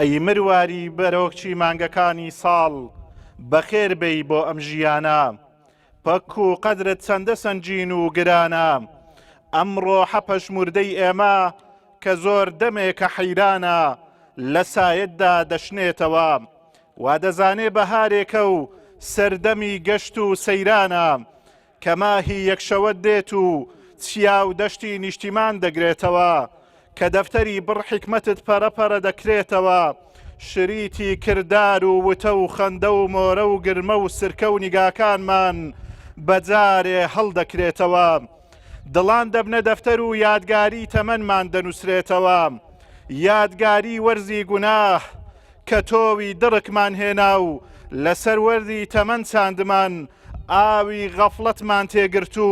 ئەی مرواری بەرۆکچی مانگەکانی ساڵ بەخێر بێی بۆ ئەم ژیانە پەک و قەدرت چەندە سەنجین و گرانە ئەمڕۆ حەپەشموردەی ئێمە کە زۆر دەمێکە حەیرانە لە سایتدا دەشنێتەوە وا دەزانێ بەهارێکە و سەردەمی گەشت و سەیرانە کە ماهی یەکشەوە دێت و چیا و دەشتی نیشتیمان دەگرێتەوە کە دەفتەری بڕ حکمەتت پەرەپەرە دەکرێتەوە شریتی کردار و وتە و خەندە و مۆرە و گرمە و سرکە و نیگاکانمان بەجارێ هەڵدەکرێتەوە دڵان دەبنە دەفتەر و یادگاری تەمەنمان دەنووسرێتەوە یادگاری وەرزی گوناه کە تۆوی دڕکمان هێنا و لەسەر وەردی تەمەن چاندمان ئاوی غەفڵەتمان تێگرت و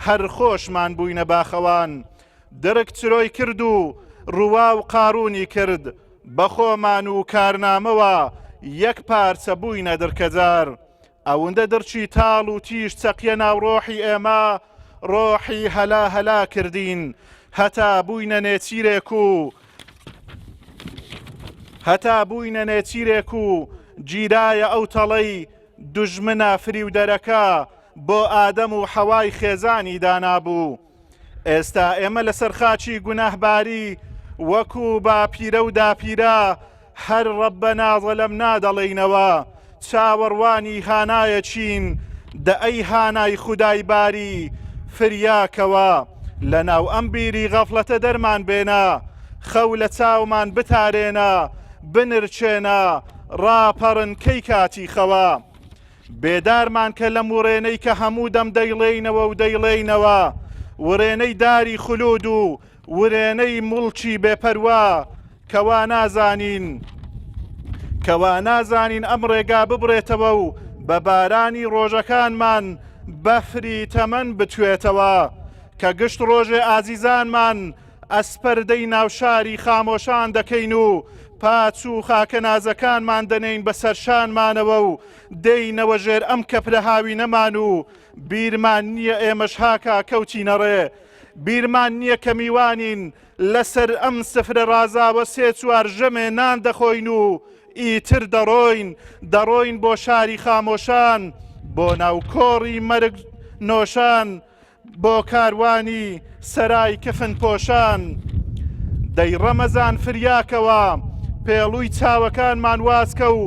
هەر خۆشمان بووینە باخەوان درک چرۆی کرد و ڕووا و قارونی کرد بەخۆمان و کارنامەوە یەک پارچە بووینە درکەجار ئەوەندە دڕچی تاڵ و تیژ چەقیە ناو ڕۆحی ئێمە ڕۆحی هەلا هەلا کردین هەتا بووینە نێچیرێک و گیرایە ئەو تەڵەی دوژمنە فریو دەرەکە بۆ ئادەم و حەوای خێزانی دانابوو ئێستا ئێمە لەسەر خاچی گوناهباری وەکو باپیرە و داپیرە هەر ڕەببەنا ظەلەمنا دەڵێینەوە چاوەڕوانی هانایەچین دە ئەی هانای خودای باری فریاکەوە لەناو ئەم بیری غەفڵەتە دەرمان بێنە خەو لە چاومان بتارێنە بنرچێنە ڕاپەڕن کەی کاتی خەوە بێدارمان کە لەم وڕێنەی کە هەموو دەم دەیڵێینەوە و دەیڵێینەوە وڕێنەی داری خولود و وڕێنەی موڵکی بێپەروا کەوا نازانین ئەم ڕێگا ببڕێتەوە و بە بارانی ڕۆژەکانمان بەفری تەمەن بتوێتەوە کە گشت ڕۆژێ ئازیزانمان ئەسپەردەی ناوشاری خامۆشان دەکەین و پاچ و خاکە نازەکانمان دەنین بەسەر شانمانەوە و دەینەوە ژێر ئەم کەپرە هاوی نەمان و بیرمان نییە ئێمەش هاکا کەوتینەڕێ بیرمان نییە کە میوانین لەسەر ئەم سفرە ڕازاوە سێ چوار ژەمێ نان دەخۆین و ئیتر دەڕۆین بۆ شاری خامۆشان بۆ ناوکۆڕی مەرگ نۆشان بۆ کاروانی سەرای کفن پۆشان دەی ڕەمەزان فریاکەوە پێڵووی چاوەکانمان وازکە و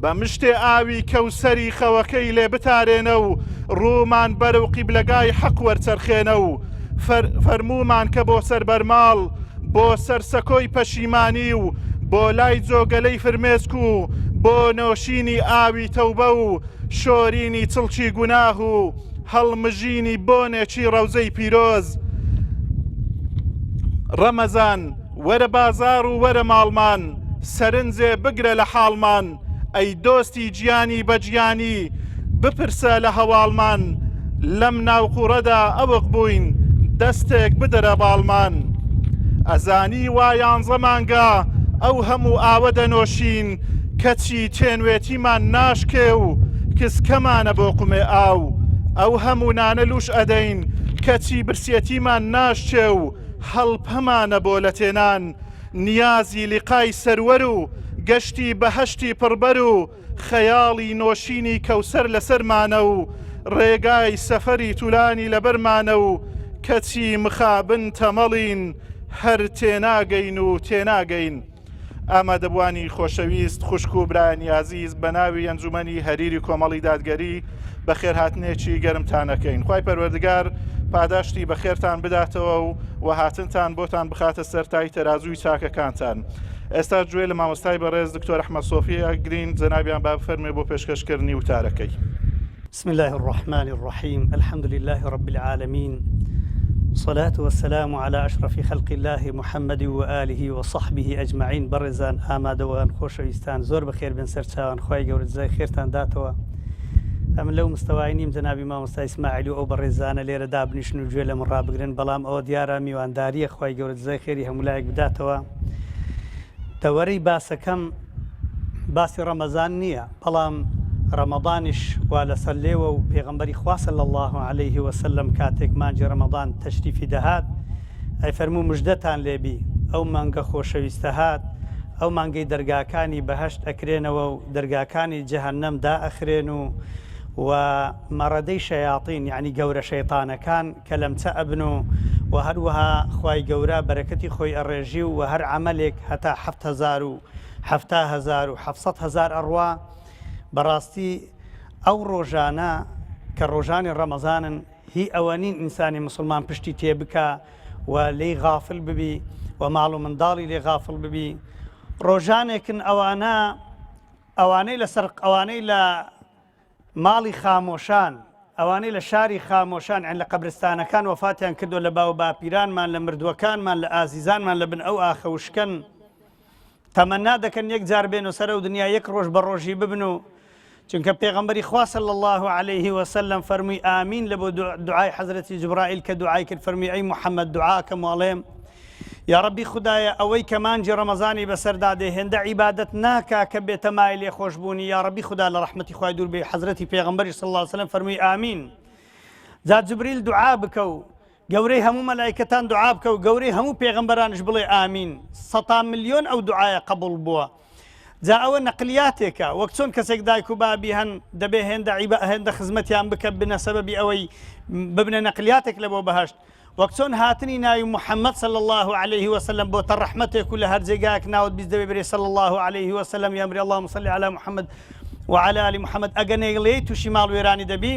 بە مشتێ ئاوی کەوسەری خەوەکەی لێ بتارێنە و ڕوومان بەرەو قیبلەگای حەق وەرچەرخێنە و فەرمومان کە بۆ سەربەرماڵ بۆ سەرسەکۆی پەشیمانی و بۆ لای جۆگەلەی فرمێسک و بۆ نۆشینی ئاوی تەوبە و شۆرینی چڵکی گوناه و هەڵمژینی بۆنێکی ڕەوزەی پیرۆز ڕەمەزان وەرە بازار و وەرە ماڵمان سەرنجێ بگرە لە حاڵمان ئەی دۆستی گیانی بەگیانی بپرسە لە هەواڵمان لەم ناوقوڕەدا ئەوق بووین دەستێک بدەرە باڵمان ئەزانی وایان زەمانگا ئەو هەموو ئاوە دەنۆشین کەچی تێنوێتیمان ناشکێ و کسکەمانە بۆ قومێ ئاو ئەو هەموو نانە لوش ئەدەین کەچی برسێتیمان ناشچێ و هەڵپەمانە بۆ لە تێنان نیازی لیقای سەروەر و گەشتی بەهەشتی پڕبەر و خەیاڵی نۆشینی کەوسەر لەسەرمانە و ڕێگای سەفەری تولانی لەبەرمانە و کەچی مخابن تەمەڵین هەر تێناگەین و تێناگەین ئامادەبوانی خۆشەویست خوشک و برایانی عزیز بە ناوی ئەنجومەنی هەریری کۆمەڵی دادگەری بەخێرهاتنێکی گەرمتانەکەین خوای پەروەردگار پاداشتی بەخێرتان بداتەوە و هاتنتان بۆتان بخاتە سەرتای تەرازووی چاکەکانتان ئێستا گوێ لە مامۆستای بەڕێز دکتۆر ئەحمەد سۆفی ئەگرین جەنابیان با بفەرمێ بۆ پێشکەشکردنی وتارەکەی. بسم الله الرحمن الرحيم الحمد لله رب العالمين والصلاة والسلام على أشرف خلق الله محمد وآله وصحبه أجمعين برزان آمادوان خوشويستان زور بخير بن سرچاوان خواهي قورت زي خيرتان داتوا ئەم لەو مستەواینیم جەنابی مامۆستا ئیسماعیل و ئەو بەڕێزانە لێرە دابنیشن و گوێ لە من ڕابگرن بەڵام ئەوە دیارە میوانداریە خوای گەورە جزای خێری هەموو لایەک بداتەوە دەوەرەی باسەکەم باسی ڕەمەزان نییە بەڵام ڕەمەضانیش وا لەسەر لێوە و پێغەمبەری خوا صلی الله عليه وسلم کاتێک مانجی ڕەمەضان تەشریفی دەهات ئەی فەرموو موژدەتان لێبی ئەو مانگە خۆشەویستە هات ئەو مانگەی دەرگاکانی بەهەشت ئەکرێنەوە و دەرگاکانی جەهەنەم دائەخرێن و مەڕەدەی شەیاطین یعنی گەورە شەیطانەکان کە لەمچە ئەبن و هەروەها خوای گەورە بەرەکەتی خۆی ئەڕێژی و هەر عەمەلێک هەتا 7,000 و 7,000 و 700,000 ئەڕوا. بەڕاستی ئەو ڕۆژانە کە ڕۆژانی ڕەمەزانن هی ئەوەنین ئینسانی مسلمان پشتی تێ بکە و لێی غافل ببی و ماڵ و منداڵی لێ غافل ببی. ڕۆژانێکن ئەوانەی لە ماڵی خامۆشان، ئەوانەی لە شاری خامۆشان لە قەبرستانەکان وەفاتیان کردو لە باو باپیرانمان لە مردووەکانمان لە ئازیزانمان لە بن ئەو ئاخەوشکن تەمەنا دەکەن یەک جار بێن و سەر و دنیا یەک ڕۆژ بە ڕۆژی ببن و چونکە پێغەمبەری خوا صلی الله عليه وسلم فەرمووی ئامین لە بۆ دوعای حەزرەتی جبرائیل کە دوعای کرد فەرمووی ئەی محەممەد دوعاکەم وەڵێم یا ڕەبی خوددایە ئەوەی کە مانجی ڕەمەزانی بەسەردادێ هێندە عیبادەت ناکا کە بێتە مای لێ خۆشببوونی یا ڕەبی خوددا لە ڕەحمەتی خوای دوور بێ. حەزرەتی پێغەمبەری صلی الله عليه وسلم فەرمووی ئامین. جا جبریل دوعا بکە و گەورەی هەموو مەلایکەتان دوعا بکە و گەورەی هەموو پێغەمبەرانش بڵێ ئامین. 100 ملیۆن ئەو دوعایە قبول بووە. جا ئەوە نەقلیاتێکە وەک چۆن کەسێک دایک و بابی هەن دەبێ هێندە خزمەتیان بکە بنە سەبەبی ئەوەی ببنە نەقلیاتێک لە بۆ بەهەشت. وەک چۆن هاتنی ناوی محەممەد صلی الله عليه وسلم بۆتە ڕەحمەتێک و لە هەر جێگایەک ناوت بیست دەبێ برێ صلی الله عليه وسلم یا ئەمری اللهم صل على محمد وعلى آل محمد. ئەگە نەیڵێ تووشی ماڵوێرانی دەبی.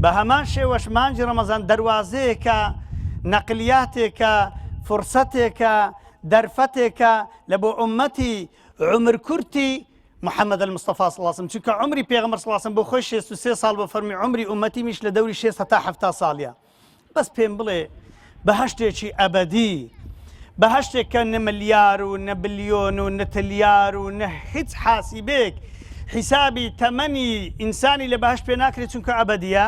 بە هەمان شێوەش مانجی ڕەمەزان دەروازەیەکە، نەقلیاتێکە، فرسەتێکە، دەرفەتێکە لە بۆ ئومەتی عمر کورتی محەممەد المستەفا صلی الله عليه وسلم. چونکە عمری پێغەمبەر صلی الله عليه وسلم بۆ خۆی 63 ساڵ بۆ فەرمی عمری ئومەتی میش لە دەوری 6 تا 7 ساڵیە. بەس پێم بڵێ بەهەشتێکی ئەبەدی، بەهەشتێک کە نە ملیار و نە بلیۆن و نە تلیار و نە هیچ حاسیبێک حیسابی تەمەنی ئینسانی لە بەهەشت پێ ناکرێت چونکە ئەبەدیە.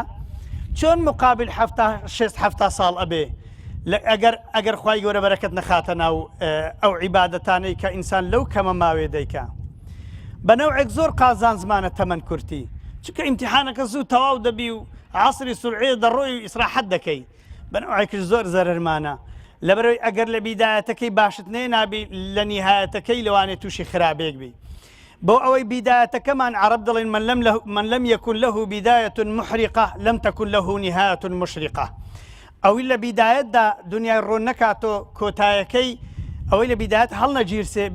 چۆن مقابل 6-7 ساڵ ئەبێ ئەگەر خوای گەورە بەرەکەت نەخاتە ناو ئەو عیبادەتانەی کە ئینسان لەو کەمە ماوێ دەیکا. بەنەوعێک زۆر قازان زمانە تەمەن کورتی چونکە ئیمتیحانەکە زوو تەواو دەبی و عەسری سورعێ دەڕۆی و ئیسراحەت دەکەی. بەنەوعێکش زۆر زەرەرمانە لەبەرەوەی ئەگەر لە بیدایەتەکەی باشت نابی لە نیهایەتەکەی لەوانێت تووشی خراپێک بی. بۆ ئەوەی بیدایەتەکەمان عەرەب دەڵێن من لم يكن له بداية محرقة لم تكن له نهاية مشرقة. ئەوی لە بیدایەتدا دنیای ڕۆن نەکاتۆ کۆتایەکەی ئەوەی لە بیدایەت هەڵنەگیرسێ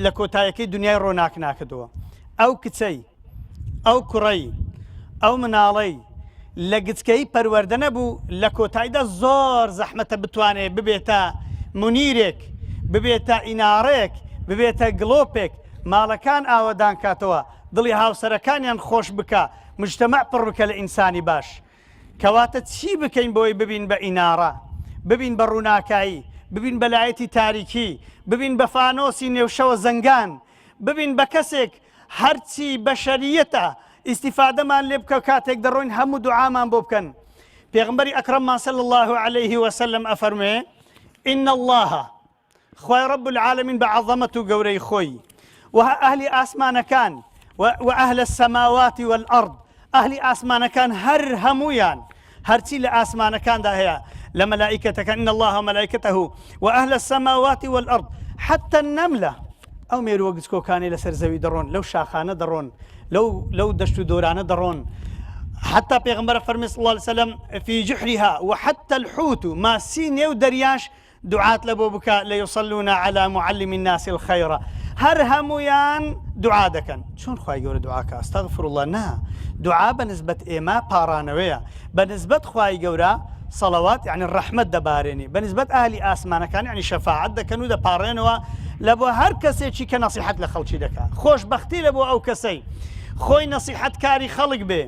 لە کۆتایەکەی دنیای ڕۆناک ناکردەوە. ئەو کچەی، ئەو کوڕەی، ئەو مناڵەی لە گچکەی پەروەردە نەبوو لە کۆتاییدا زۆر زەحمەتە بتوانێت ببێتە مونیرێک، ببێتە ئینارەیەک، ببێتە گڵۆپێک، ماڵەکان ئاوەدان کاتەوە، دڵی هاوسەرەکانیان خۆش بکە، مجتەمع پڕ بکە لە ئینسانی باش. کەواتە چی بکەین بۆی ببین بە ئینارە، ببین بە ڕووناکایی، ببین بە لایەتی تاریکی، ببین بە فانۆسی نێوشەوە زەنگان، ببین بە کەسێک هەرچی بەشەریەتە ئیستیفادەمان لێ بکە کاتێک دەڕۆین هەموو دوعامان بۆ بکەن. پێغەمبەری ئەکرەممان صلی الله عليه وسلم ئەفەرمێ إن الله خوای رب العالمین بە عەظەمەت و گەورەی خۆی و ئەهلی ئاسمانەکان و ئەهل السەماوات والأرض، ئەهلی ئاسمانەکان هەر هەموویان هەرچی لە ئاسمانەکاندا هەیە لە مەلائیکەتەکان إن الله وملائكته وأهل السماوات والأرض حتى النملة ئەو مێرووە گچکۆکانی لەسەر زەوی دەڕۆن، لەو شاخانە دەڕۆن، لەو دەشت و دۆرانە دەڕۆن. حتى پێغەمبەر فەرمی صلی الله عليه وسلم في جحرها وحتى الحوت ماسی نێو دەریاش دوعات لە بۆ بکە ليصلون على معلم الناس الخير. هەر هەمویان دوعا دەکەن. چۆن خوای گەورە دوعاکە؟ ئەستەغفر الله. نا دوعا بەنسبەت ئێمە پاڕانەوەیە، بەنسبەت خوای گەورە سەڵەوات یعنی ڕەحمەت دەبارێنی، بەنسبەت ئاهلی ئاسمانەکان یعنی شەفاعەت دەکەن و دەپاڕێنەوە لە بۆ هەر کەسێکی کە نەسیحەت لە خەڵکی دەکات. خۆشبەختی لە بۆ ئەو کەسەی خۆی نەسیحەتکاری خەڵک بێ،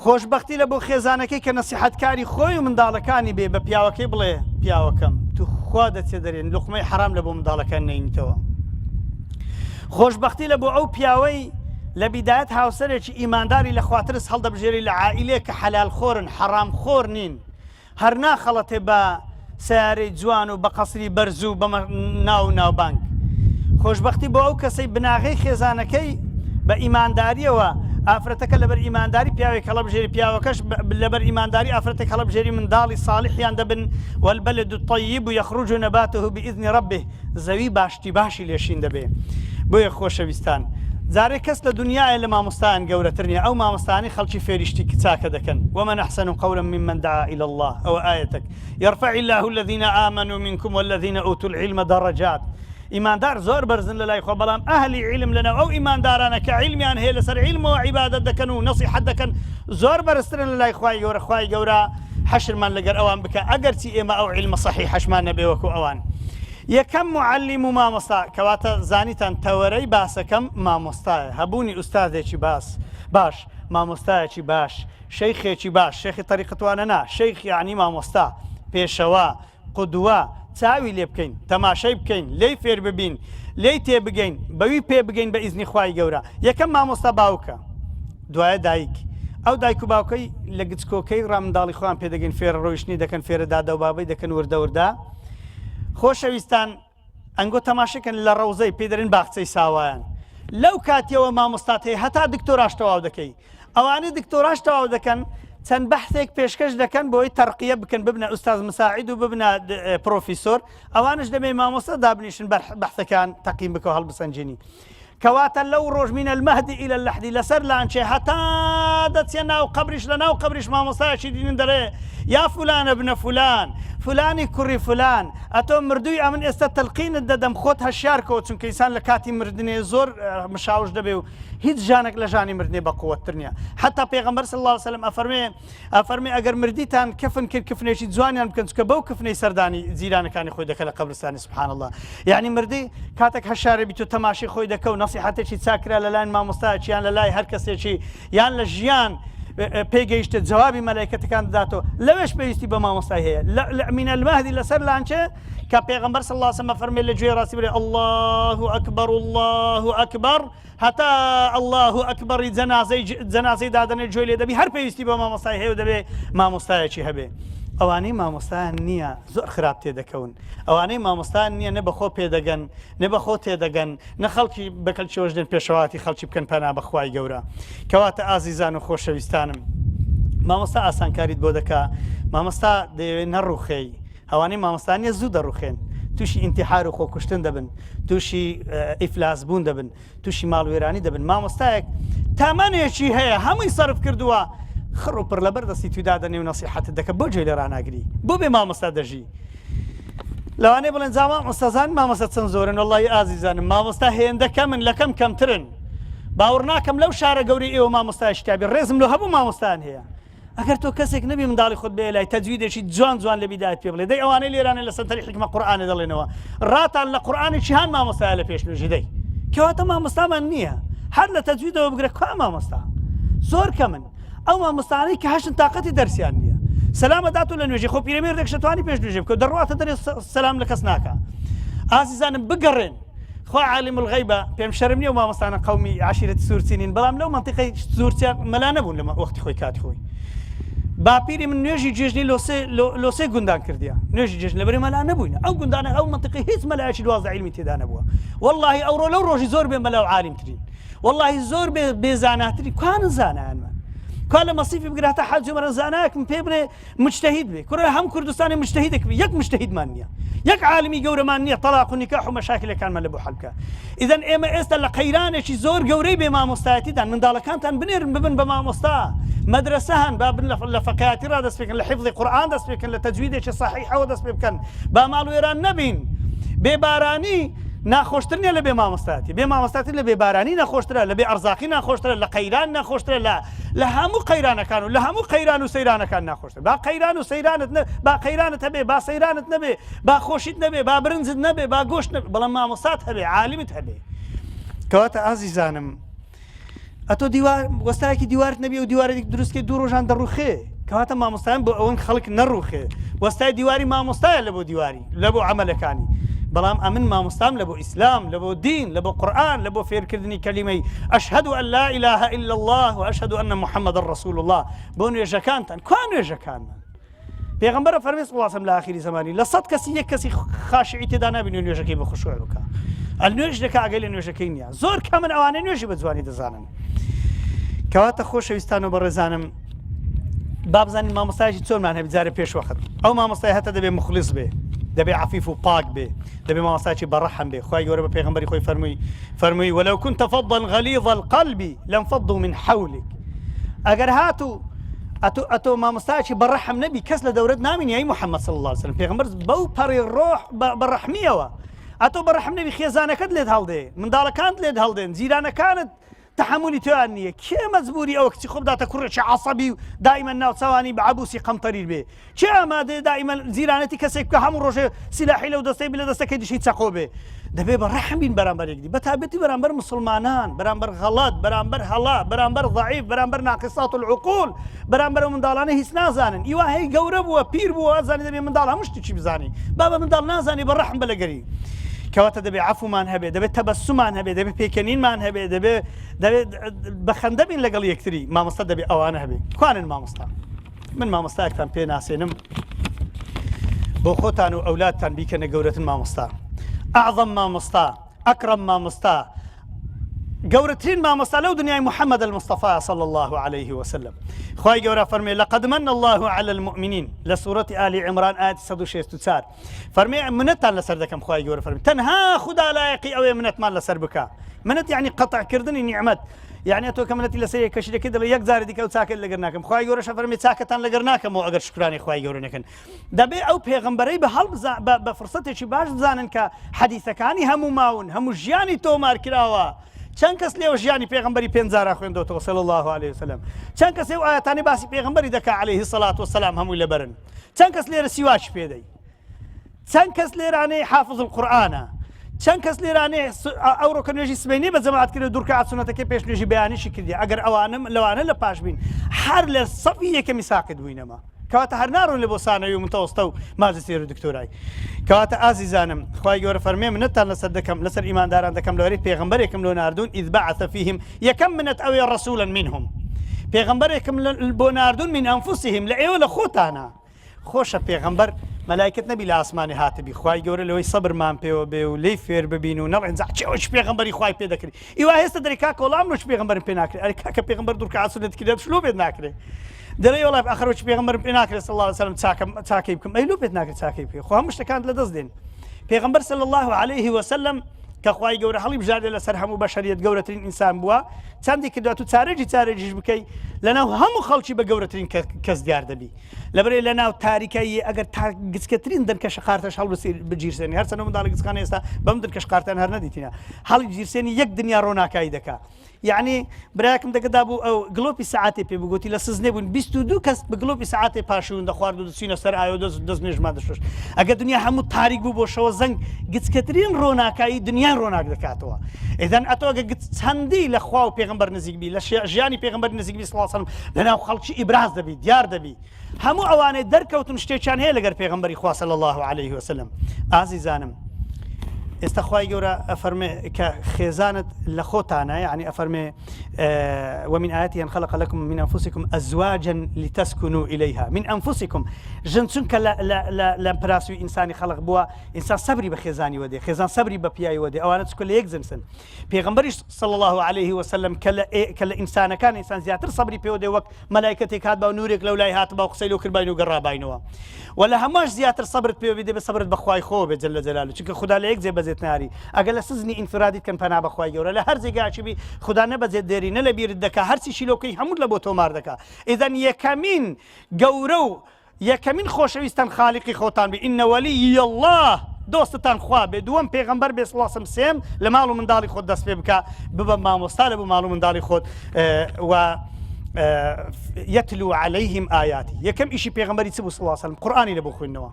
خۆشبەختی لە بۆ خێزانەکەی کە نەسیحەتکاری خۆی و منداڵەکانی بێ، بە پیاوەکەی بڵێ پیاوەکەم تو خوا دەچێ دەرێن لوقمەی حرام لە بۆ منداڵەکان نەینیتەوە. خۆشبەختی لە بۆ ئەو پیاوەی لە بیدایەت هاوسەرێکی ئیمانداری لە خواترس هەڵدەبژێری لە عائیلەیە کە حەلال خۆرن، حەرام خۆر نین، هەر ناخەڵەتێ بە سیارەی جوان و بە قەسری بەرز و بە ناوبانگ. خۆشبەختی بۆ ئەو کەسەی بناغەی خێزانەکەی بە ئیمانداریەوە ئافرەتەکە لەبەر ئیمانداری پیاوێک هەڵە بژێری پیاوەکەش لەبەر ئیمانداری ئافرەتێک هەڵە بژێری منداڵی ساڵحیان دەبن والبلد الطيب يخرج نباته بإذن ربه زەوی باشتی باشی لێشین دەبێ. بۆیە خۆشەویستان جارێک کەس لە دنیاە لە مامۆستایان گەورەتر نیە ئەو مامۆستانی خەڵکی فێریشتی چاکە دەکەن ومن أحسن قولا ممن دعا إلى الله أو آيتك يرفع الله الذين آمنوا منكم والذين أوتوا العلم درجات. ئیماندار زۆر بەرزن لە لای خۆ بەڵام ئەهلی عیلم لەنەوە ئەو ئیماندارانە کە عیلمیان هەیە لەسەر عیلمەوە عیبادەت دەکەن و نەسیحەت دەکەن زۆر بەرزترن لە لای خوای گەورە. خوای گەورە حەشرمان لەگەر ئەوان بکە ئەگەرچی ئێمە ئەو عیلمە صەحیحەشمان نەبێ وەکو ئەوان. یەکەم معلم و مامۆستا کەواتە زانیتان تەوەرەی باسەکەم مامۆستایە هەبوونی ئوستادێکی باش مامۆستایەکی باش شەیخێکی باش شێخی تەریقەتوانە نا شەیخ یعنی مامۆستا پێشەوە قودوە چاوی لێ بکەین تەماشای بکەین لێی فێر ببین لێی تێبگەین بەوی پێ بگەین بە ئیزنی خوای گەورە. یەکەم مامۆستا باوکە دوایە دایک ئەو دایک و باوکەی لە گچکۆکەی ڕامنداڵی خۆیان پێدەگەین فێرە ڕۆیشتنی دەکەن فێرە دادا و بابەی دەکەن وردەوردا. خۆشەویستان ئەنگۆ تەماشەکەن لە ڕەوزەی پێدەرن باخچەی ساوایان لەو کاتیەوە مامۆستات هەیە هەتا دکتۆراش تەواو دەکەی ئەوانەی دکتۆراش تەواو دەکەن چەند بەحثێک پێشکەش دەکەن بۆی تەرقیە بکەن ببنە ئوستاز مساعید و ببنە پرۆفیسۆر ئەوانش دەبێ مامۆستا دابنیشن بەحثەکان تەقیم بکە هەڵبسەنجێنی. کەواتە لەو ڕۆژ منە المەهدی ئیلە اللەحدی لەسەر لانچێ هەتا دەچێ ناو قەبریش لە ناو قەبریش مامۆستایەکی دینن دەڵێ یا فولانە بنە فولان فلانی کوڕی فلان ئەتۆ مردووی ئەمن ئێستا تەلقینت دەدەم خۆت هەشیارکەوە چونکە ئینسان لە کاتی مردنێ زۆر مشاوش دەبێ و هیچ ژانێک لە ژانی مردنێ بە قووەتر نییە. حتا پێغەمبەر صلی الله علیه وسلم ئەفەرمێ ئەگەر مردیتان کەفن کرد کفنێکی جوانیان بکەن چونکە بەو کفنەی سەردانی جیرانەکانی خۆی دەکە لە قەبرستانی سبحان الله. یعنی مردی کاتێک هەشارە بیت و تەماشی خۆی دەکە و نەسیحەتێکی چاکرا لەلایەن مامۆستایەکی یان لەلای هەر کەسێکی یان لە ژیان پێگەیشتە جوابی مەلایکەتەکان دەداتەوە لەوێش پێویستی بە مامۆستای هەیە من المهدی لەسەر لانچێ کە پێغەمبەر صلی الله علیه وسلم فەرمێ لە گوێی ڕاستی بڵێ الله ئەکبەر الله ئەکبەر هەتا الله ئەکبەری جەنازەی دادەنێ گوێ لێ دەبی هەر پێویستی بە مامۆستای هەیە و دەبێ مامۆستایەکی هەبێ. ئەوانەی مامۆستایان نییە زۆر خراپ تێدەکەون ئەوانەی مامۆستایان نییە نە بەخۆ پێدەگەن نە بەخۆ تێدەگەن نە خەڵکی بەکەلچەوەش دێن پێشەواتی خەڵکی بکەن پەنا بەخوای گەورە. کەواتە ئازیزان و خۆشەویستانم مامۆستا ئاسانکاریت بۆ دەکا مامۆستا دەیەوێت نەڕوخێی ئەوانەی مامۆستانیە زوو دەڕوخێن تووشی ئینتیحار و خۆکوشتن دەبن تووشی ئیفلاس بوون دەبن تووشی ماڵوێرانی دەبن. مامۆستایەک تامانێکی هەیە هەمووی سەرف کردووە خڕ و پڕ لەبەر دەستی توی دادەنێ و نەسیحەتت دەکە بۆ جێ لە ڕناگری بۆ بێ مامۆستا دەژی لەوانەیە بڵێن جا مامۆستازان مامۆستا چەند زۆرن وەڵڵی ئازیزانم مامۆستا هێندەکە من لەکەم کەمترن باوەڕ ناکەم لەو شارە گەورەی ئێوە مامۆستای شتابی ڕێزم لە هەموو مامۆستایان هەیە. ئەگەر تۆ کەسێک نەبی منداڵی خۆت بێ لای تەجویدێکی جوان لە بیدایەت پێ بڵێ دەی ئەوانەی لێرانە لە سەنتەری حیکمە قورئانە دەڵێنەوە ڕاتان لە قورئانێکی هەن مامۆستایە لە پێشنوێژی دەی کەواتە مامۆستامان نییە هەر لە تەجویدەوە بگرێ کا مامۆستا زۆر کەمن ئەو مامۆستانەی کە هەشن تااقەتی دەرسیان نییە سەلامە دات و لە نوێژی خۆ پیرەمێردێک شەتوانی پێش نوێژێ بکە دەڕواتە دەرێ سەلام لە کەس ناکە. ئازیزانم بگەڕێن خوا عالم الغیبە پێم شەرم نییە و مامۆستانە قەومی عشیرەتی سوورچینین بەڵام لەو منتیقەی سوورچیان مەلا نەبوون لە وەختی خۆی کاتی خۆی باپیری من نوێژی جێژنی لۆسێ گوندان کردیا نوێژی جێژن لەبەرێ مەلا نەبووین ئەو گوندانە ئەو منتیقی هیچ مەلایەکی دوازدە عیلمی تێدا نەبووە واللهی ئەوڕۆ لەو ڕۆژی زۆر بێ مەلا و عالمترین واللهی زۆر بێزاناتری کوانن زانایانمان کا لە مەسیفی بگراتە حەج و مەرە زانایەکم پێ بڵێ مجتەهید بێ کوڕە هەم کوردستانی مجتەهیدێک بێ یەک مجتەهیدمان نییە یەک عالمی گەورەمان نییە تەلاق و نیکاح و مەشاکلەکانمان لە بۆ حەل بکە. ئیدەن ئێمە ئێستا لە قەیرانێکی زۆر گەورەی بێ مامۆستایەتیدان منداڵەکانتان بنێرن ببن بە مامۆستا مەدرسە هەن با بن لە فەقیهاتی ڕا دەست پێکەن لە حیفظی قورئان دەست پێکەن لە تەجویدێکی صەحیحەوە دەست پێ بکەن با ماڵوێران نەبین بێبارانی ناخۆشتر نیە لە بێ مامۆستایەتی بێ مامۆستایەتی لە بێبارانی نەخۆشترە لە بێ ئەرزاقی ناخۆشترە لە قەیران ناخۆشترە لە هەموو قەیرانەکان و لە هەموو قەیران و سەیرانەکان ناخۆشتر با قەیران و سەیرانت با قەیرانت هەبێ با سەیرانت نەبێ با خۆشیت نەبێ با برنجت نەبێ با گۆشت نەبێ بەڵام مامۆستات هەبێ عالمت هەبێ. کەواتە ئازیزانم ئەتۆ وەستایەکی دیوارت نەبێ و دیوارێک دروستکەی دوو ڕۆژان دەڕوخێ کەواتە مامۆستایان بۆ ئەوەن خەڵک نەڕوخێ وەستای دیواری مامۆستایە لە بۆ دیواری لە بۆ عەمەلەکانی بەڵام ئەمن مامۆستام لە بۆ ئیسلام لە بۆ دین لە بۆ قورئان لە بۆ فێرکردنی کەلیمەی ئەشهەد ئەن لا ئیلاهە ئیلا الله و ئەشهەد ئەنە محەممەدە ڕەسوول الله بۆ نوێژەکانتان کوا نوێژەکانمان پێغەمبەرە فەرمێ صلی الله علیه و سلم لە ئاخری زەمانی لە 100 کەسی یەک کەسی خاشعی تێدا نابینی نوێژەکەی بە خشوع بکە نوێژ دەکا ئەگەی لە نوێژەکەی نییە زۆر کەمن ئەوانەی نوێژی بە جوانی دەزانن. کەواتە خۆشەویستان و بەڕێزانم با بزانین مامۆستایەکی چۆنمان هەبێت جارە پێش وەخت ئەو مامۆستای هەتە دەبێت مخلیص بێ دەبێت عەفیف و پاک بێ دەبێت مامۆستایەکی بەڕەحم بێ خوای گەورە بە پێغەمبەری خۆی فەرمووی ولو كنت فظا غليظ القلب لانفضوا من حولك ئەگەر هاتوو ئەتۆ مامۆستایەکی بەڕەحم نەبی کەس لە دەورەت نامینی ئەی محەممەد صلی الله عليه وسلم پێغەمبەر بەو پەڕی ڕۆح بەڕەحمیەوە ئەتۆ بەڕەحم نەبی خێزانەکەت لێت هەڵدێ منداڵەکانت لێت هەڵدێن جیرانەکانت تحملی توان نییە کێ مەجبوری ئەوە کچی خۆ بداتە کوڕێکی عەسەبی و دائیمەن ناوچەوانی بە عەبوسی قەمتەریر بێ چێ ئامادەیە دائیمەن زیرانەتی کەسێک کە هەموو ڕۆژێ سیلاحی لەو دەستەی لە دەستەکەی دشی چەقۆ بێ دەبێ بە ڕەحم بین بەرامبەر یەکدی بەتابەتی بەرامبەر مسلمانان بەرامبەر غەڵەت بەرامبەر هەڵا بەرامبەر ضەعیف بەرامبەر ناقصات العقول بەرامبەر ئەو منداڵانە هیچ نازانن ئیوا هەی گەورە بووە پیر بووە ئەزانی دەبێ منداڵ هەموو شتێکی بزانی با بە منداڵ نازانی بە ڕەحم بەلەگەری کەواتە دەبێت عەفومان هەبێت دەبێت تەبەسسومان هەبێت دەبێت پێکەنینمان هەبێت دەبێت بە خەندە بین لەگەڵ یەکتری مامۆستا دەبێت ئەوانە هەبێت کوانن مامۆستا من مامۆستایەکتان پێ ناسێنم بۆ خۆتان و ئەولادتان بیکەنە گەورەتن مامۆستا ئەعظەم مامۆستا ئەکرەم مامۆستا گەورەترین مامۆستا لەو دنیای محەممەد المصطفى صلى الله عليه وسلم خوای گەورە فەرمێ لقد من الله على المؤمنين لە سوورەتی ئالی عیمران ئاەتی 164 فەرمێ منەتتان لەسەر دەکەم خوای گەورە فەرمێ تەنها خوددا لایەقی ئەوێ منەتمان لەسەر بکە منەت یعنی قەتعکردنی نیعمەت یعنی تۆ کە منەتی لەسەر کەشیدەکەی دەبێت یەک جارێ دیکە و چاکت لەگەر ناکەم خوای گەورەش فەرمێ چاکەتان لەگەر ناکەمەوە ئەگەر شکرانی خوای گەورە نەکەن دەبێ ئەو پێغەمبەرەی بە فرسەتێکی باش بزانن کە حەدیثەکانی هەموو ماون هەموو ژیانی تۆمار کراوە چەند کەس لێوە ژیانی پێغەمبەری پێنجارە خوێندەوەتەوە صلی الله عليه وسلم چەند کەس ئێو ئاەتانی باسی پێغەمبەری دەکا عليه الصلاة والسلام هەمووی لەبەرن چەند کەس لێرە سیواش پێدەی چەند کەس لێرانەی حافظ القورئانە چەند کەس لێرانەی ئەوڕۆکە نوێژی سبەینی بە جەماعەت کرد دوور کات سونەتەکەی پێش نوێژی بەیانیشی کردی ئەگەر ئەوانم لەوانە لە پاش بین هەر لە سەفی یەکەمی ساقط بووینەمە کەواتە هەر ناڕۆن لە بۆ سانەوی و متەوەستە و ماجستێر و دکتۆرای کەواتە ئازیزانم خوای گەورە فەرمێ منەتتان لەسەر دەکەم لەسەر ئیمانداران دەکەم لەوەرەی پێغەمبەرێکم لۆ ناردوون ئیذ بەعەث فیهم یەکەم منەت ئەوێ ڕەسوولا منهم پێغەمبەرێکم بۆ ناردوون من ئەنفوسهم لە ئێوە لە خۆتانە خۆشە پێغەمبەر مەلایکت نەبی لە ئاسمانی هاتبی خوای گەورە لەوەی سەبرمان پێوە بێ و لێی فێر ببین و نەڵێن چێوەش پێغەمبەری خوای پێ دەکرێت ئیوا هێستا دەری کاکە وەڵام نوش پێغەمبەرم پێ ناکرێت ئەرێ کاکە پێغەمبەر دوور کات سونەت کردێت شلۆ پێت ناکرێت دەڵێ وەڵای ئاخرەوەی پێغەمبەرم پێ ناکرێت صلی الله عليه وسلم چاکەی بکەم ئەی لۆ پێت ناکرێت چاکەی بکەی خۆ هەموو شتەکانت لەدەست دێن پێغەمبەر صلی الله عليه وسلم کە خوای گەورە هەڵی بژاردێ لەسەر هەموو بەشەریەت گەورەترین ئینسان بووە چەندی کردوات و چارەجیش بکەی لەناو هەموو خەڵکی بە گەورەترین کەس دیار دەبی لەبەرێ لەناو تاریکایی ئەگەر تا گچکەترین دەرکەشە قارتەش هەڵ بگیرسێنی هەرچەندە منداڵە گچکانە ئێستا بەم دەرکەش قارتان هەر نەدیتینە هەڵی گیرسێنی یەک دنیا ڕۆناکایی دەکا یعنی برایەکم دەگەدا بوو ئەو گڵۆپی سەعاتێ پێ بگوتی لە سزنێ بوون 22 کەس بە گڵۆپی سەعاتێ پاشون دەخوارد و دەچینە سەر ئاوە دەست نێژمان دەشوش ئەگەر دنیا هەموو تاریک بوو بۆ شەوە زەنگ گچکەترین ڕۆناکایی دنیای ڕۆناک دەکاتەوە ئێدەن ئەتۆ ئەگە چەندی لە خوا و پێغەمبەر نزیک بی لە ژیانی پێغەمبەر نزیک بی صلی الله علیه و سلم لەناو خەڵکی ئیبراز دەبی دیار دەبی هەموو ئەوانەی دەرکەوتن شتێکیان هەیە لەگەر پێغەمبەری خوا صلی الله عليه وسلم ئازیزانم ئێستا خوای گەورە ئەفەرمێ کە خێزانت لە خۆتانە یعنی ئەفەرمێ ومن آياته أن خلق لكم من أنفسكم أزواجا لتسكنوا إليها من أنفسكم ژن چونکە لە پراسوی ئینسانی خەڵق بووە ئینسان سەبری بە خێزانی وەدێ خێزان سەبری بە پیاوی وەدێ ئەوانە چکە لە یەک جنسن پێغەمبەریش صلی الله عليه وسلم کە لە ئینسانەکان ئینسان زیاتر سەبری پێوە دێ وەک مەلایکەتێک هات با و نورێک لەولای هاتبا و قسەی لێ کردبین و گەڕابینەوە ولا هەمووش زیاتر سەبرت پێوە دێ بە سەبرت بەخوای خۆ بێ جەل جەلاله چونکە خوددا لە یەک جێ بەجێت ناری ئەگەر لە سزنی ئینفرادیت کەن پەنا بەخوای گەورە لە هەر جێگایکی بی خوددا نەبەجێت دێری نە لە بیرت دەکا هەرچی شیلۆکەی هەموو لە بۆ تۆمار دەکا ئیدەن یەکەمین گەورە و یەکەمین خۆشەویستان خاڵقی خۆتان بێ ئینە وەلیی الله دۆستتان خوا بێ دووەم پێغەمبەر بێ صلی الله علیه و سێم لە ماڵ و منداڵی خۆت دەست پێ بکە ببە مامۆستا لە بۆ ماڵ و منداڵی خۆت و يتلو عليهم آياتي يكم إشي بيغمبري تبو صلى الله عليه وسلم قرآني لبو خوينوا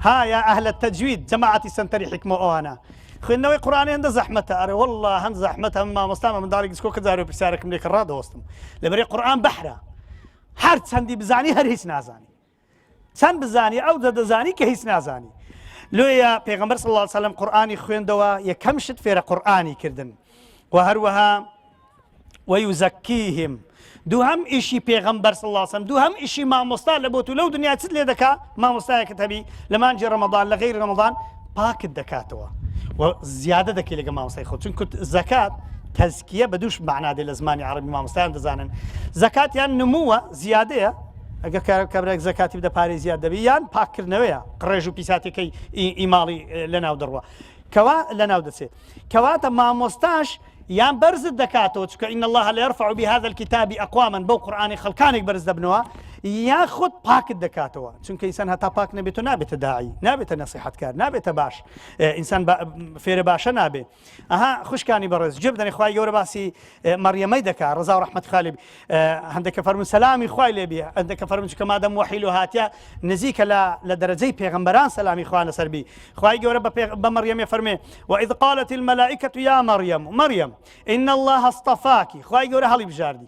ها يا أهل التجويد جماعتي سنتري حكمة أوانا خوينوا قرآني هند زحمته أري والله هند زحمته ما مستعمل من دارك سكوك زارو بساركم ليك الراد وسطم لبري قرآن بحرة هر سندي بزاني هر هيس نازاني سن بزاني أو زد زاني كهيس نازاني لو يا بيغمبر صلى الله عليه وسلم قرآني خوينوا يكم شد فير قرآني كردن وهروها ويزكيهم دوهم إشي پیغمبر صلى الله عليه وسلم دوهم إشي مامۆستا لە بۆ تو لەو دنیا چت لێ دەکا مامۆستایەکت هەبی لە مانجی ڕەمەضان لە غەیری ڕەمەضان پاکت دەکاتەوە و زیادە دەکەی لەگە مامۆستای خۆت چونکە زەکات تەزکیە بە دووش معنا دێ لە زمانی عەرەبی مامۆستایان دەزانن زەکاتیان نمووە زیادەیە ئەگە کابراێک زەکاتی بدە پارەی زیاد دەبێت یان پاکردنەوەیە ڕێژ و پیساتەکەی ئیماڵی لەناو دەڕوە کەوا لەناو دەچێت کەواتە مامۆستاش یان بەرزت دەکاتەوە چکە ئین الله لا يرفع بهذا الكتاب أقواما بەو قورئانی خەڵکانێک بەرز دەبنەوە یا خۆت پاکت دەکاتەوە چونکە ئینسان هەتا پاک نەبێت و نابێتە داعی نابێتە نەسیحەتکار نابێتە باش ئینسان فێرە باشە نابێ ئەها خوشکانی بەڕێز جێ بدەنێ خوای گەورە باسی مەریەمەی دەکات ڕزا و ڕەحمەت خالی هەندێکە فەرمون سەلامی خوای لێ بێ هەندێکە فەرمون چکە مادەم وەحی و هاتیە نزیکە لە دەرەجەی پێغەمبەران سەلامی خوا لەسەر بی خوای گەورە بە مەریەمێ فەرمێ وإذ قالت الملائكة يا مريم إن الله اصطفاكي خوای گەورە هەڵی بژاردی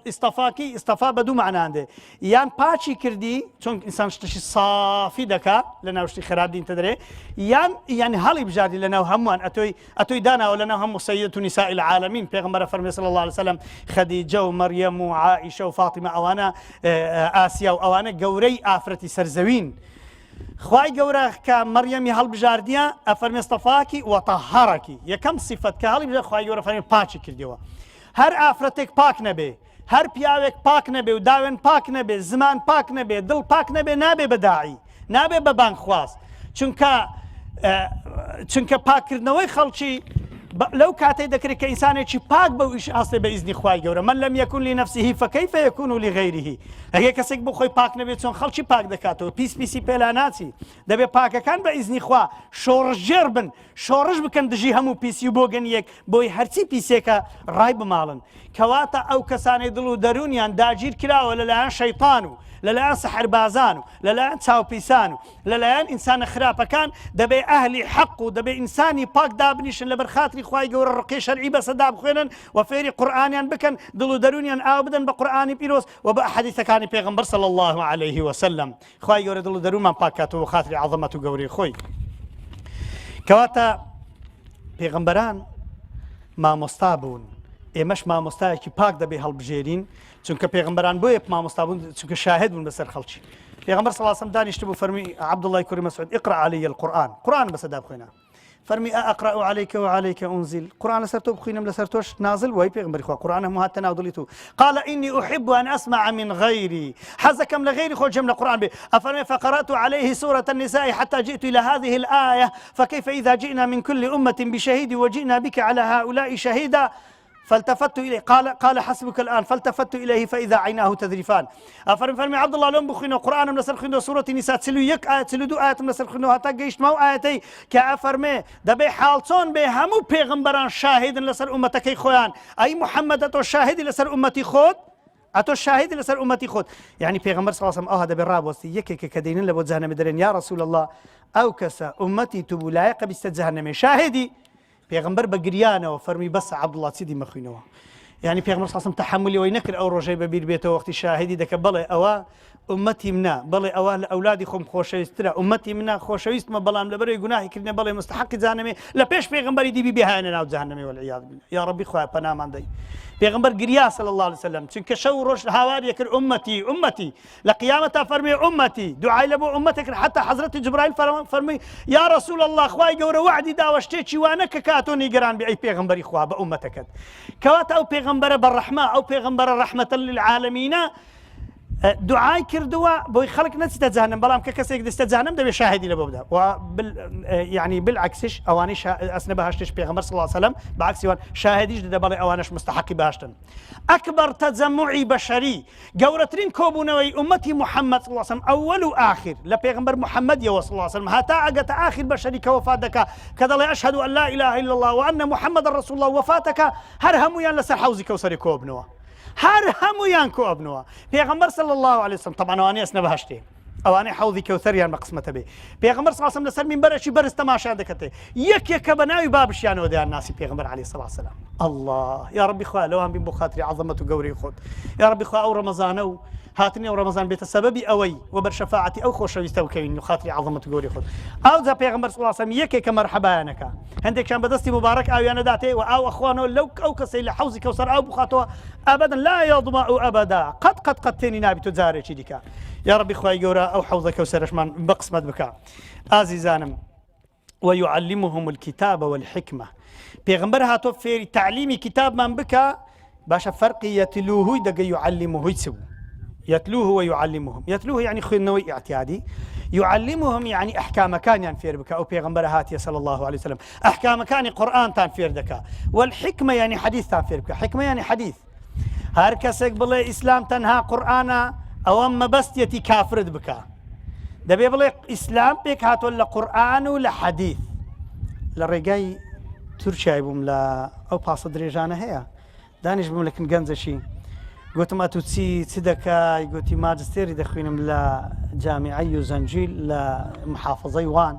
اصطفاكي اصطفا بە دوو معنان دێ یان پاچی کردی چون ئینسان شتێکی صافی دەکات لە ناو شتی خراپ دینتە دەرێ یان هەڵی بژاردی لە ناو هەمووان ئەتۆی داناوە لە ناو هەموو سەیدەت و نیساء العالمین پێغەمبەر فەرمێ صلی الله عليه وسلم خەدیجە و مەریەم و عائیشە و فاتیمە ئەوانە ئاسیا و ئەوانە گەورەی ئافرەتی سەرزەوین خوای گەورە کە مەریەمی هەڵبژاردیە ئەفەرمێ اصطفاکی وطهرکی یەکەم صفەت کە هەڵی بژار خوای گەورە فەرمێ پاچی کردیەوە هەر ئافرەتێک پاک نەبێ هەر پیاوێک پاک نەبێ و داوێن پاک نەبێ زمان پاک نەبێ دڵ پاک نەبێ نابێ بەداعی نابێ بە بانگخواست چونکە پاکردنەوەی خەڵکی لەو کاتەی دەکرێت کە ئینسانێکی پاک بەو ئیش ئاستێ بە ئیزنی خوای گەورە من لەم یەکون لنەفسیه فەکەیف یەکون لغەیره ئەگەر کەسێک بۆ خۆی پاک نەبێت چۆن خەڵکی پاک دەکاتەوە پیسی پێلا ناچی دەبێت پاکەکان بە ئیزنی خوا شۆڕژێر بن شۆڕش بکەن دژی هەموو پیسی و بۆگەن یەک بۆی هەرچی پیسێکە ڕای بماڵن کەواتە ئەو کەسانەی دڵ و دەرونیان داگیر کراوە لەلایەن شەیطان و لەلایەن سەحربازان و لەلایەن چاوپیسان و لەلایەن ئینسانە خراپەکان دەبێ ئەهلی حەق و دەبێ ئینسانی پاک دابنیشن لەبەر خاتری خوای گەورە ڕقی شەرعی بەسەدا بخوێنن و فێری قورئانیان بکەن دڵ و دەرونیان ئاو بدەن بە قورئانی پیرۆز و بە ئەحادیثەکانی پێغەمبەر صلی الله عليه وسلم خوای گەورە دڵ و دەرومان پاکاتەوە خاتری عەظەمەت و گەورەی خۆی کەواتە پێغەمبەران مامۆستا بوون ئێمەش مامۆستایەکی پاک دەبێ هەڵبژێرین چونکە پێغەمبەران بۆیە مامۆستا بوون چونکە شاهد بوون بەسەر خەڵکی پێغەمبەر صلی الله عليه وسلم دانیشت بوو فەرمی عەبدوڵڵای کوڕی مەسعود اقرأ علي القرآن قورئان بەسەدا بخوێنە فەرمی ئەقرأ عليك وعليك أنزل قورئان لەسەر تۆ بخوێنم لەسەر تۆش نازل وای پێغەمبەری خوا قورئان هەموو هاتە ناو دڵی تو قال إني أحب أن أسمع من غيري حەزەکەم لە غەیری خۆ جەم لە قورئان بێ ئەفەرمێ فقرأت عليه سورة النساء حتى جئت إلى هذه الآية فكيف إذا جئنا من كل أمة بشهيد وجئنا بك على هؤلاء شهيدا فالتفت إليه قال حسبك الآن فالتفت إليه فإذا عيناه تذرفان فرمي عبد الله لهم بخينا قرآن مسر خينا سورة النساء تلو يك آية تلو دو آية مسر خينا هتا جيش مو آيتي كأفرمي دبي حالتون به همو پیغمبران شاهد لسر أمتك خوان أي محمد أتو شاهد لسر أمتي خود أتو شاهد لسر أمتي خود يعني پیغمبر صلى الله عليه وسلم هذا بالراب وستي يك كدين لبود جهنم درين يا رسول الله أو كسا أمتي تبو لايق بستجهنم شاهدي پێغەمبەر بە گریانەوە فەرمی بەسە عەبدوڵڵا چیدی مەخوینەوە یعنی پێغەمبەر صلی الله علیه و سلم تحملی وی نەکرد ئەو ڕۆژەی بەبیر بێتەوە وەختی شاهدی دەکە بەڵێ ئەوە ئومەتی منە بەڵێ ئەوە لە ئەولادی خۆم خۆشەویستترە ئومەتی منە خۆشەویستمە بەڵام لەبەرەوەی گوناهی کردنە بەڵێ مستحقی جهەنەمێ لە پێش پێغەمبەری دیبی بێهایەنە ناو جهەنەمێ والعیاذ بالله یا ڕەبی خوایە پەنامان دەی پێغەمبەر گریا صلی الله عليه وسلم چونکە شەو ڕۆژ هاواری کرد ئومەتی لە قیامەتا فەرمێ ئومەتی دوعای لە بۆ ئومەتێک حتا حەزرەتی جبرائیل فەرمووی یا رسول الله خوای گەورە وعدی داوە شتێکی وانە کە کاتۆ نیگەران بێ ئەی پێغەمبەری خوا بە ئومەتەکەت کەواتە ئەو پێغەمبەرە بەڕەحمە ئەو پێغەمبەرە ڕەحمەتەن للعالەمینە دعای کردووە بۆی خەڵک نەچیتە جەهەنەم بەڵام کە کەسێک دەستە جەهەنەم دەبێت شاهدی لە بۆ بدات و يعني بالعكسش ئەوانەی ئەسنە بەهەشتش پێغەمبەر صلی الله عليه وسلم بەعکسی وان شاهدیش دەدە بەڵێ ئەوانەش مستحقی بەهەشتن ئەکبەر تەجەموعی بەشەری گەورەترین کۆبوونەوەی ئومەتی محەممەد صلی الله عليه وسلم ئەوەل و ئاخر لە پێغەمبەر محەممەدیەوە صلی الله عليه وسلم هەتا ئەگەتە ئاخر بەشەری کە وەفات دەکا کە دەڵێ ئەشهەدو ئەن لا إله إلا الله وأن محمد رسول الله وفاتەکە هەر هەموویان لەسەر حەوزی کەوسەری کۆبنەوە هەر هەموویان کۆبنەوە پێغەمبەر صلی الله عليه وسلم طبعا ئەوانەی ئەچنە بەهەشتێ ئەوانەی حەوزی کەوسەریان بە قسمەتە بێ پێغەمبەر صلی الله عليه وسلم لەسەر مینبەرێکی بەرز تەماشا دەکەتێ یەکێک کە بە ناوی بابشیانەوە دەیان ناسی پێغەمبەر عليه الصلاة والسلام الله یا ربی خوا لەوان بین بۆ خاتری عەظەمەت و گەورەی خۆت یا ربی خوا ئەو ڕەمەزانە و هاتنی ئەو ڕەمەزان بێتە سەبەبی ئەوەی و بەرشەفاعەتی ئەو خۆشەویستە بکەوین و خاتری عەظەمەت و گەورەی خۆت ئەو جا پێغەمبەر صلی الله عليه وسلم یەکێکە مەرحەبایانەکە هەندێکیان بەدەستی مبارەک ئاویانە داتێ و ئاو ئەخوانەوە لەو ئەو کەسەی لە حەوزی کەوسەر ئاو بخاتەوە ئەبەدەن لا یەظمەئ ئەبەدا قەت تێنی نابێت و جارێکی دیکە یا ربی خوای گەورە ئەو حەوزە کەوسەرەشمان بە قسمەت بکە ئازیزانم ويعلمهم الكتاب والحكمة پێغمبەر هاتۆ فێری تعلیمی کتابمان بکە باشە فەرقی یەتلوهوی دەگە یعلمهوی چ بوو يتلوه ويعلمهم يتلوه يعني خوێندنەوەی اعتيادي يعلمهم يعني أحكامەکانیان فێر بکە ئەو پێغمبەر هاتیە صلى الله عليه وسلم أحكامەکانی قورئانتان فێر دەکا والحکمە يعني حەدیثتان فێر بکە حکمە يعني حەدیث هەر کەسێک بڵێ ئیسلام تەنها قورئانە ئەوە مەبەستیەتی کافرت بکە دەبێ بڵێ ئیسلام پێک هاتووە لە قورئان و لە حەدیث لە ڕێگای تورکیای بووم لە ئەو پاسە درێژانە هەیە دانیش بووم لە کنگەنجەشی گوتم ئەتو چی دەکای گوتی ماجستێری دەخوێنم لە جامیعەی زەنجیل لە محافظەی وان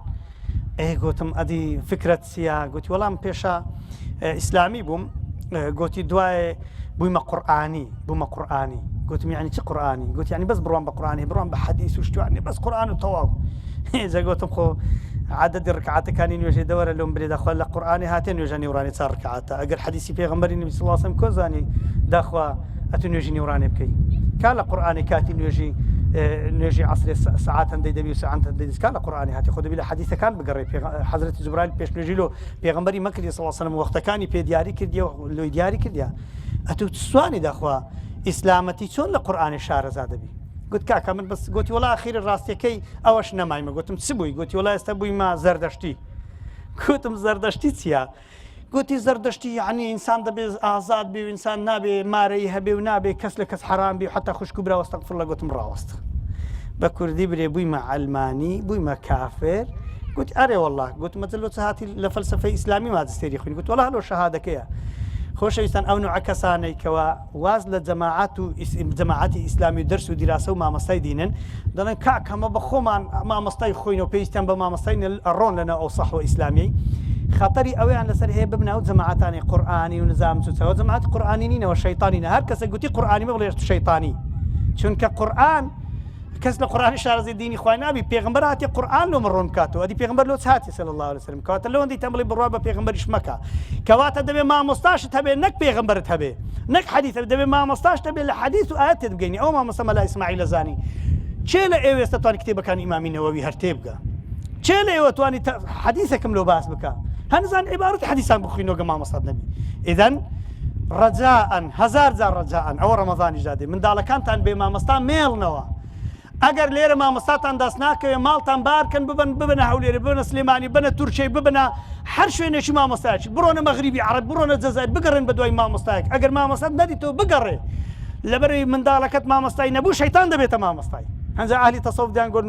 گوتم ئەدی فکرت چییە گوتی وەڵام پێشە ئیسلامی بووم گوتی دوای بوویمە قورئانی گوتم یعنی چی قورئانی گوتی یعنی بەس بڕوان بە قورئانی بڕوان بە حەدیث و شتوانی بەس قورئان و تەواو هێزە گوتم خۆ عدد ڕکعاتەکانی نوێژێ دەوەرە لەم برێدا خۆ لە قورئانی هاتێ نوێژە نێورانی 4 ڕکعاتە ئەگەر حەدیثی پێغەمبەری نبی صلی الله علیه و سلم کۆزانی داخوا ئەتو نوێژی نێورانێ بکەی کا لە قورئانی کاتی نوێژی عەسرێ سەعات هەندەی دەبی و سەعات هەندەی دەست کا لە قورئانی هاتی خۆ دەبی لە حەدیثەکان بگەڕێ حەزرەتی جوبرایل پێش نوێژی لۆ پێغەمبەری مەکردی صلی الله علیه و سلم وەختەکانی پێ دیاری کردیە و لۆی دیاری کردیە ئەتو سوانی داخوا ئیسلامەتی چۆن لە قورئانی شارەزا دەبی گوت کاکە من بەس گوتی وەڵا ئاخیری ڕاستیەکەی ئەوەش نەمایمە گوتم چ بووی گوتی وەڵا ئێستا بوویمە زەردەشتی گوتم زەردەشتی چییە گوتی زەردەشتی یعنی ئینسان دەبێ ئازاد بێ و ئینسان نابێ مارەی هەبێ و نابێ کەس لە کەس حرام بێ و حتا خوشک و برا وەستەغفر لە گوتم ڕاوەستە بە کوردی برێ بوویمە عەلمانی بوویمە کافر گوتی ئەرێ وەڵا گوتم مەجەلۆ چ هاتی لە فەلسەفەی ئیسلامی ماجستێری خوێنی گوت وەڵا هەلۆ شەهادەکەیە خۆشەویستان ئەو نوعە کەسانەی کەوا واز لە جەماعەتی ئیسلامی و دەرس و دیراسە و مامەستای دینن دەڵێن کاکەمە بە خۆمان مامەستای خۆینەوە پێویستیان بە مامەستای ڕۆن لەنە ئەو سەحوە ئیسلامیەی خەتەری ئەویان لەسەر هەیە ببنە و جەماعەتانی قورئانی و نظام چوچەوە جەماعەت قورئانی نینەوە شەیطانینە هەر کەسێک گوتی قورئانی مەبڵێ شەیطانی چونکە قورئان کەس لە قورئانی شارەزای دینی خوای نابی پێغمبەر هاتی قورئان لۆ مەڕۆن بکاتەوە ئەدی پێغمبەر لۆ هاتی صلی الله عليه وسلم کەواتە لەوەندی تەم بڵێ بڕوا بە پێغمبەریش مەکە کەواتە دەبێ مامۆستاشت هەبێ نەک پێغمبەرت هەبێ نەک حەدیث دەبێ مامۆستاشت هەبێ لە حەدیث و ئاەت تێبگەینی ئەو مامۆستا مەلا ئیسماعیل زانی چێ لە ئێوە ئێستا توانی کتێبەکانی ئیمامی نەوەوی هەر تێبگە چێ لە ئێوە توانی حەدیثێکم لۆ باس بکە هەنزان عیبارەت حەدیثان بخوێنەوە گە مامۆستات نەبی ئیدەن ڕەجاءن هەزار جار ڕەجاءن ئەوە ڕەمەزانی ژادێ منداڵەکانتان بێ مامۆستا مێڵنەوە ئەگەر لێرە مامۆستاتان دەست ناکەوێ ماڵتان بارکەن ببنە هەولێرە ببنە سلێمانی بنە تورکیای ببنە هەر شوێنێکی مامۆستایەکی بڕۆنە مەغریبی عەرەب بڕۆنە جەزایر بگەڕێن بە دوای مامۆستایەک ئەگەر مامۆستات نەدیتەوە بگەڕێ لەبەرەوەی منداڵەکەت مامۆستای نەبوو شەیطان دەبێتە مامۆستای هەنجا ئاهلی تەسەوف دیان گوت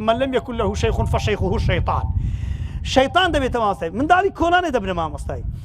من لم يكن له شيخ فشيخه الشيطان شەیطان دەبێتە مامۆستای منداڵی کۆڵانێ دەبنە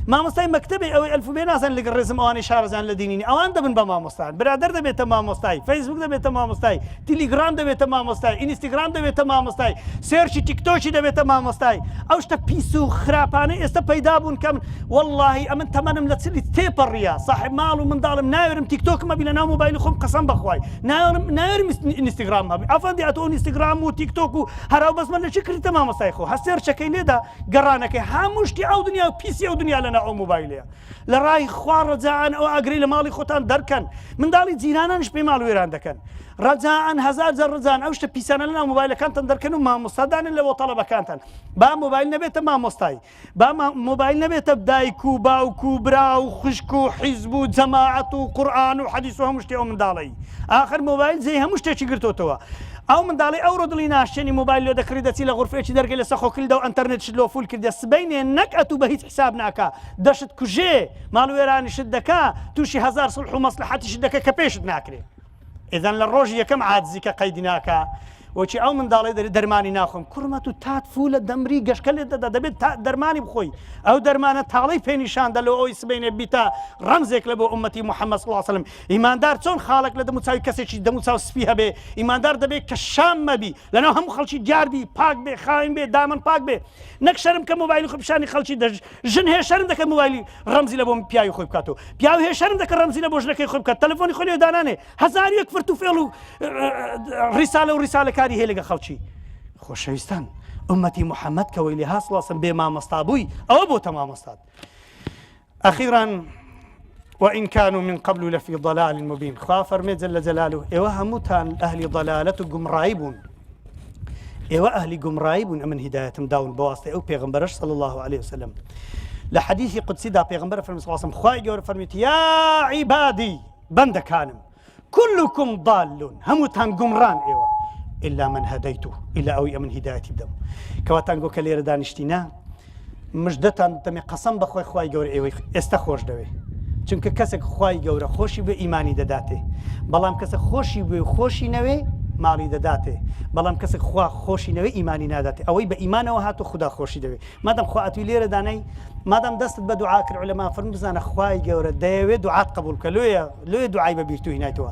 مامۆستای مەکتەبێ ئەوەی ئەلفوبێ نازان لەگەڵ ڕێزم ئەوانەی شارەزان لە دینینی ئەوان دەبن بە مامۆستان برادەر دەبێتە مامۆستای فەیسبوک دەبێتە مامۆستای تیلیگرام دەبێتە مامۆستای ئینستاگرام دەبێتە مامۆستای سێرچی تیکتۆکی دەبێتە مامۆستای ئەو شتە پیس و خراپانەی ئێستا پەیدا بوون کەم وەڵڵاهی ئەمن تەمەنم لە چلی تێپەڕیە صاحب ماڵ و منداڵم ناوێرم تیکتۆکم هەبی لە ناو مۆبایلی خۆم قەسەم بەخوای ناوێرم ئینستاگرام هەبی ئەفەندی ئەتۆ ئینستاگرام و تیکتۆک و هەراو بەسمە لە چی کردیتە مامۆستای خۆ هە سێرچەکەی لێدا گەڕانەکەی هەموو شتی ئەو دنیا و پیسی ئەو دنیا لەناو ئەو مۆبایلەیە لە ڕای خوا ڕەجاءن ئەو ئاگرەی لە ماڵی خۆتان دەرکەن منداڵی جیرانانش پێی ماڵ وێران دەکەن ڕەجاءن هەزار جار ڕەجاءن ئەو شتە پیسانە لەناو مۆبایلەکانتان دەرکەن و مامۆستادانن لەوە تەڵەبەکانتان با مۆبایل نەبێتە مامۆستای با مۆبایل نەبێتە دایک و باوک و برا و خوشک و حیزب و جەماعەت و قورئان و حەدیث و هەموو شتێ ئەو منداڵەی ئاخر مۆبایل جێی هەموو شتێکی گرتوتەوە ئەو منداڵی ئەو ڕۆدڵی ناشتێنی مۆبایل لێ دەکڕی دەچی لە غورفەیەکی دەرگەی لە سەخۆکلدا و ئەنتەرنێتشت لۆ فول کردە سبەینێ نەک ئەتوو بە هیچ حساب ناکا دەشت کوژێ ماڵوێرانیشت دەکا تووشی هەزار سڵح و مەسلحەتیشت دەکە کە پێشت ناکرێ ئیدەن لە ڕۆژی یەکەم عاجزی کە قەیدی ناکا وەچی ئەو منداڵی دەرمانی ناخۆم کوڕمە و تات فولە دەمری گەشکە لێ دەدا دەبێت دەرمانی بخۆی ئەو دەرمانە تاڵی پێنیشاندا لەوە ئەوی سبەینێ بیتا ڕەمزێک لە بۆ ئومەتی محەممەد صلی الله علیه وسلم ئیماندار چۆن خاڵک لە دەموچاوی کەسێکی دەموچاو سپی هەبێ ئیماندار دەبێت کە شام مەبی لەناو هەموو خەڵکی دیاربی پاک بێ خاوین بێ دامن پاک بێ نەک شەرم کە مۆبایلی خۆ پیشانی خەڵکی ژن هەیە شەرم دەکە مۆبایلی ڕەمزی لە بۆ پیاوی خۆی بکاتەوە پیاوی هەیە شەرم دەکە ڕەمزی لە بۆ ژنەکەی خۆی بکات تەلەفۆنی خۆی لێ دانانێ هەزار یەک فرتوفێڵ و ڕیسالە و ڕیسالەکاری هەیە لەگە خەڵکی خۆشەویستان ئومەتی محەممەد کە وەیلی هاسڵاسم بێ مامۆستا بووی ئەوە بۆتە مامۆستات أخيرا وإن كانوا من قبل لفي ضلال مبين خوا فەرمێ جل جلاله ئێوە هەمووتان ئەهلی ضلالەت و گومڕایی بوون ئێوە ئەهلی گومڕایی بوون ئەمن هیدایەتم داون بەواسطەی ئەو پێغەمبەرش صلی الله عليه وسلم لحديث قدسي دا پیغمبر فرمي صلى الله عليه وسلم خواهي جور فرميت يا عبادي بند كانم كلكم ضال هموتان قمران ايوه إلا من هديته إلا أوي من هدايتي بدم كواتانگو كلير دانشتينا مجدتان تمي قسم بخوي خواهي جور ايوه استخوش دوي چونکە کەسێک خوای گەورە خۆشی بێ ئیمانی دەداتێ بەڵام کەسە خۆشی بێ خۆشی نەوێ ماڵی دەداتێ بەڵام کەسێک خوا خۆشی نەوێ ئیمانی ناداتێ ئەوەی بە ئیمانەوە هاتو خدا خۆشی دەوێ مادام خوا ئەتوی لێرە دانەی مادام دەستت بە دوعا کرد عولەما فەرموون بزانە خوای گەورە دەیەوێت دوعات قبول کە لێ دوعای بە بیرتو هینایتەوە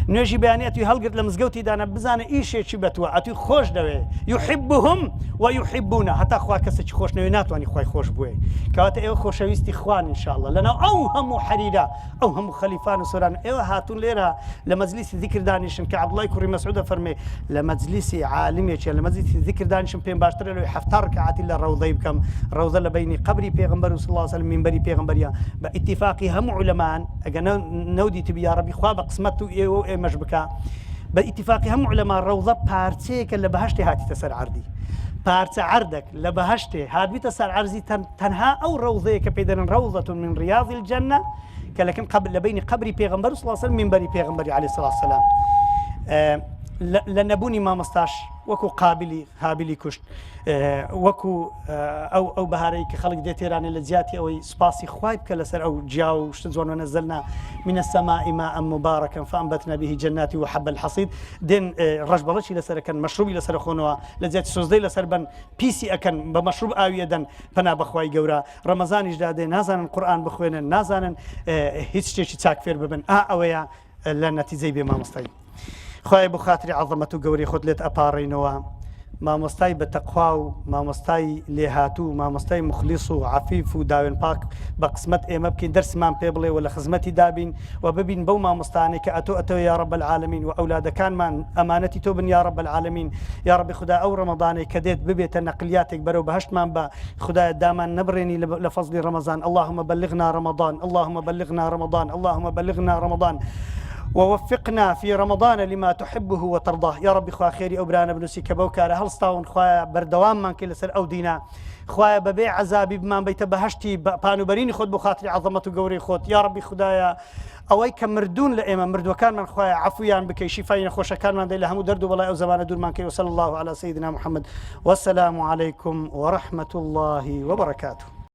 نوێژی بەیانی ئەتوی هەڵگرت لە مزگەوتی دانە بزانە ئیشێکی بەتوە ئەتوی خۆش دەوێ یحبهم ويحبون هەتا خوا کەسێکی خۆش نەوێ ناتوانانی خوای خۆش بووێ کەواتە ئێوە خۆشەویستی خوان انشاءالله لەناو ئەو هەموو حەریرە ئەو هەموو خەلیفان و سۆران ئێوە هاتوون لێرە لە مەجلیسی ذیکر دانیشن کە عەبدوڵای کوڕی مەسعود فەرمێ لە مەجلیسی عالمێکی لە مەجلیسی ذیکر دانیشن پێم باشترە لەوەی 7 ڕکعاتی لە ڕەوضەی بکەم ڕەوضە لە بینی قبری پێغەمبەر صلی الله عليه وسلم منبری پێغەمبەریە بە ئیتیفاقی هەموو عولەمان ئەگە نەودی تبی یا ڕەبی خوا بە قسمەت و ئێوە ئێمەش بکە بە ئیتیفاقی هەموو عولەما ڕەوضە پارچەیەکە لە بەهەشتێ هاتیتە سەر عەردی پارچە عەردێک لە بەهەشتێ هاتبیتە سەر عەرزی تەنها ئەو ڕەوضەیە کە پێی دەڵێن ڕەوضەة من ڕیاض الجەنە کە لەکن قبل لە بینی قبری پێغەمبەر صلی الله عليه وسلم منبری پێغەمبەری عليه الصلاة والسلام لە نەبوونی مامۆستاش وەکو هابیلی کوشت وەکو ئەو بەهارەی کە خەڵک دێت تێرانێ لە جیاتی ئەوەی سپاسی خوای بکە لەسەر ئەو جیا و شتە جوان ونەزەلنا من السماء ماء مباركا فأنبتنا به جنات وحب الحصيد دێن ڕەشبەڵەکی لەسەرەکەن مەشروبی لەسەر خۆنەوە لە جیاتی سۆزدەی لەسەر بن پیسی ئەکەن بە مەشروب ئاویە دەن پەنا بەخوای گەورە ڕەمەزانیش دادێ نازانن قورئان بخوێنن نازانن هیچ شتێکی چاک فێر ببن ئەوەیە لە نەتیجەی بێ مامۆستای خوای بۆ خاتری عەظەمەت و گەوری خۆت لێت ئەپاڕێنەوە مامۆستای بەتەقوا و مامۆستای لێهاتوو مامۆستای مخلیص و عەفیف و داوێن پاک بە قسمەت ئێمە بکەین دەرسمان پێ بڵێ و لە خزمەتی دابین و ببین بەو مامۆستانەی کە ئەتۆ یا رب العالمین و ئەولادەکانمان ئەمانەتی تۆ بن یا رب العالمین یا رب خدا ئەو ڕەمەضانەی کە دێت ببێتە نەقلیاتێک بەرەو بەهەشتمان بە خدایە دامان نەبڕێنی لە فەزلی ڕەمەزان اللهم بلغنا رمضان اللهم بلغنا رمضان اللهم بلغنا رمضان ووفقنا في رمضان لما تحبه وترضاه يا رب خوا خيري أبرانا بنوسي كبوكارا هلستاون خوا بردوام من كل سر أو دينا خوا ببيع عذابي بمان بيت بهشتي بانو بريني خود بخاطري عظمته قوري خود يا ربي خدايا ئەوەی کە مردوون لە ئێمە مردوەکانمان خوایە عەفویان بکەی شیفای نەخۆشەکانمان دەی لە هەموو دەرد و بەڵای ئەو زەمانە دوورمان کەی وصلی الله على سيدنا محمد والسلام عليكم ورحمة الله وبركاته